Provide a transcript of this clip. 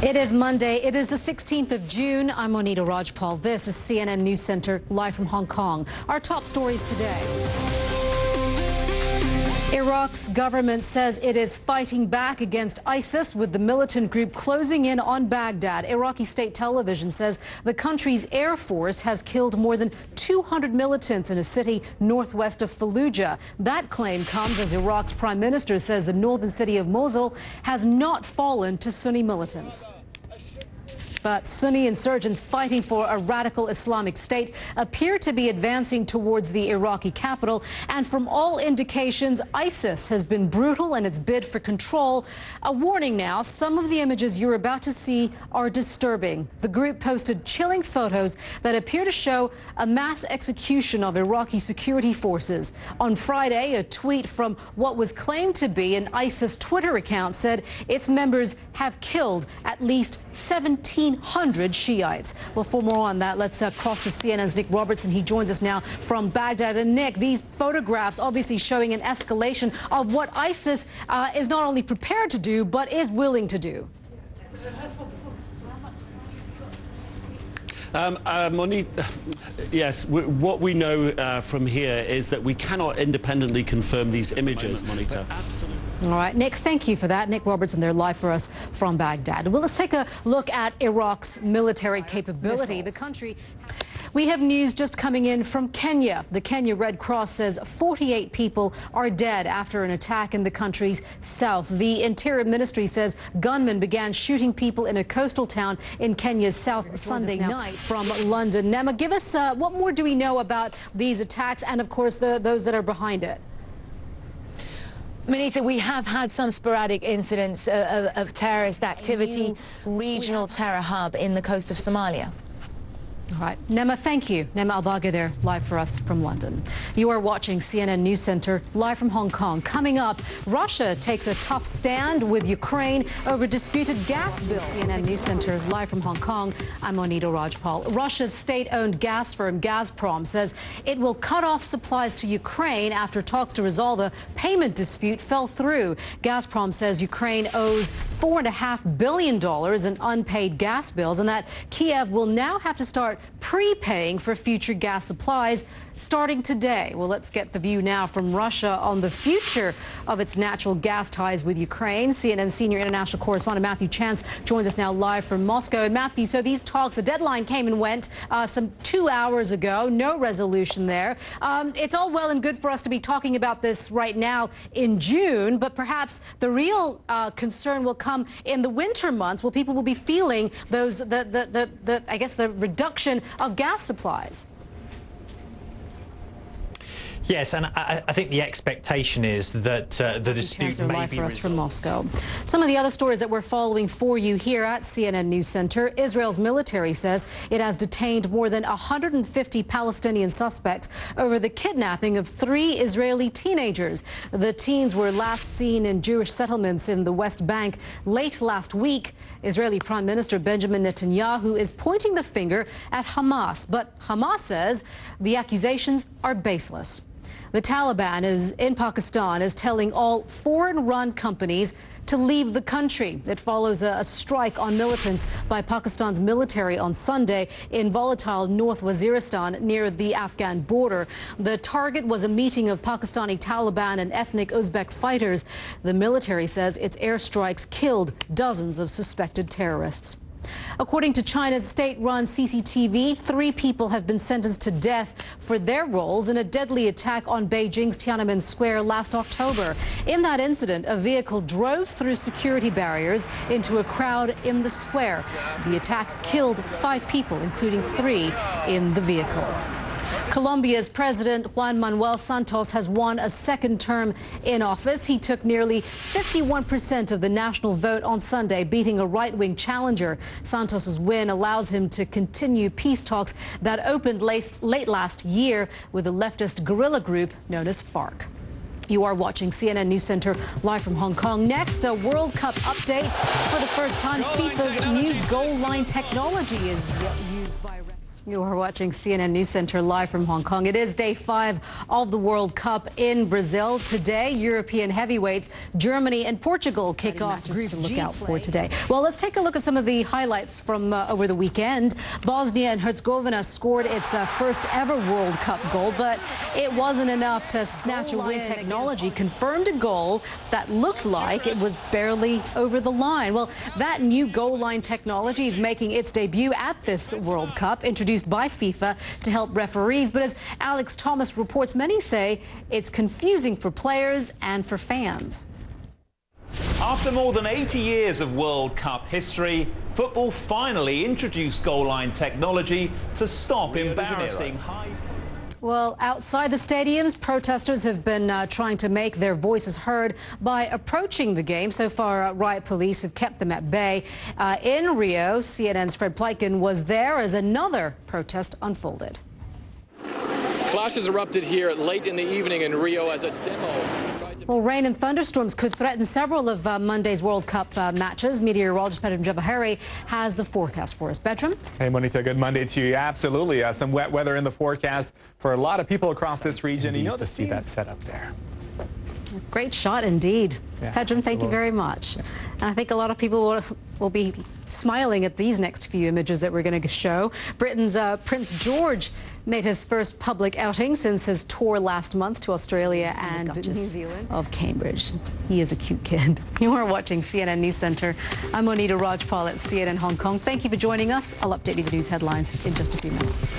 It is Monday. It is the 16th of June. I'm Monita Rajpal. This is CNN News Center, live from Hong Kong. Our top stories today. Iraq's government says it is fighting back against ISIS, with the militant group closing in on Baghdad. Iraqi state television says the country's air force has killed more than 200 militants in a city northwest of Fallujah. That claim comes as Iraq's prime minister says the northern city of Mosul has not fallen to Sunni militants. But Sunni insurgents fighting for a radical Islamic state appear to be advancing towards the Iraqi capital. And from all indications, ISIS has been brutal in its bid for control. A warning now, some of the images you're about to see are disturbing. The group posted chilling photos that appear to show a mass execution of Iraqi security forces. On Friday, a tweet from what was claimed to be an ISIS Twitter account said its members have killed at least 1,700 Shiites. Well, for more on that, let's cross to CNN's Nick Robertson. He joins us now from Baghdad. And Nick, these photographs obviously showing an escalation of what ISIS is not only prepared to do, but is willing to do. Monita, yes, what we know from here is that we cannot independently confirm these images, Monita. Absolutely. All right, Nick, thank you for that. Nick Robertson there live for us from Baghdad. Well, let's take a look at Iraq's military capability. The country... We have news just coming in from Kenya. The Kenya Red Cross says 48 people are dead after an attack in the country's south. The Interior Ministry says gunmen began shooting people in a coastal town in Kenya's south Sunday night. From London, Nema, give us what more do we know about these attacks and, of course, those that are behind it? Monita, we have had some sporadic incidents of terrorist activity, regional terror hub in the coast of Somalia. All right, Nema, thank you. Nema Albaga there, live for us from London. You are watching CNN News Center, live from Hong Kong. Coming up, Russia takes a tough stand with Ukraine over disputed gas bills. CNN News Center, live from Hong Kong. I'm Monita Rajpal. Russia's state-owned gas firm Gazprom says it will cut off supplies to Ukraine after talks to resolve a payment dispute fell through. Gazprom says Ukraine owes $4.5 billion in unpaid gas bills, and that Kiev will now have to start prepaying for future gas supplies starting today. Well, let's get the view now from Russia on the future of its natural gas ties with Ukraine. CNN senior international correspondent Matthew Chance joins us now live from Moscow. And Matthew, so these talks, the deadline came and went some 2 hours ago. No resolution there. It's all well and good for us to be talking about this right now in June, but perhaps the real concern will come in the winter months, where people will be feeling those I guess the reduction of gas supplies. Yes, and I think the expectation is that the dispute may be resolved. From Moscow. Some of the other stories that we're following for you here at CNN News Center. Israel's military says it has detained more than 150 Palestinian suspects over the kidnapping of 3 Israeli teenagers. The teens were last seen in Jewish settlements in the West Bank late last week. Israeli Prime Minister Benjamin Netanyahu is pointing the finger at Hamas, but Hamas says the accusations are baseless. The Taliban in Pakistan is telling all foreign-run companies to leave the country. It follows a strike on militants by Pakistan's military on Sunday in volatile North Waziristan near the Afghan border. The target was a meeting of Pakistani Taliban and ethnic Uzbek fighters. The military says its airstrikes killed dozens of suspected terrorists. According to China's state-run CCTV, 3 people have been sentenced to death for their roles in a deadly attack on Beijing's Tiananmen Square last October. In that incident, a vehicle drove through security barriers into a crowd in the square. The attack killed 5 people, including 3 in the vehicle. Colombia's President Juan Manuel Santos has won a second term in office. He took nearly 51% of the national vote on Sunday, beating a right-wing challenger. Santos's win allows him to continue peace talks that opened late last year with a leftist guerrilla group known as FARC. You are watching CNN News Center live from Hong Kong. Next, a World Cup update. For the first time, FIFA's new goal line technology is used by... You are watching CNN News Center live from Hong Kong. It is day 5 of the World Cup in Brazil. Today, European heavyweights Germany and Portugal kick off Group to look out for today. Well, let's take a look at some of the highlights from over the weekend. Bosnia and Herzegovina scored its first ever World Cup goal, but it wasn't enough to snatch a win. Technology confirmed a goal that looked like it was barely over the line. Well, that new goal line technology is making its debut at this World Cup, introduced by FIFA to help referees. But as Alex Thomas reports, many say it's confusing for players and for fans. After more than 80 years of World Cup history, football finally introduced goal line technology to stop embarrassing high... Well, outside the stadiums, protesters have been trying to make their voices heard by approaching the game. So far, riot police have kept them at bay. In Rio, CNN's Fred Pleitgen was there as another protest unfolded. Clashes erupted here late in the evening in Rio as a demo. Well, rain and thunderstorms could threaten several of Monday's World Cup matches. Meteorologist Bedram Javahari has the forecast for us. Bedram? Hey, Monita, good Monday to you. Absolutely. Some wet weather in the forecast for a lot of people across this region. You know, to see that set up there. Great shot indeed. Yeah, Pedram, thank you very much. And I think a lot of people will be smiling at these next few images that we're going to show. Britain's Prince George made his first public outing since his tour last month to Australia and New Zealand of Cambridge. He is a cute kid. You are watching CNN News Center. I'm Monita Rajpal at CNN Hong Kong. Thank you for joining us. I'll update you the news headlines in just a few minutes.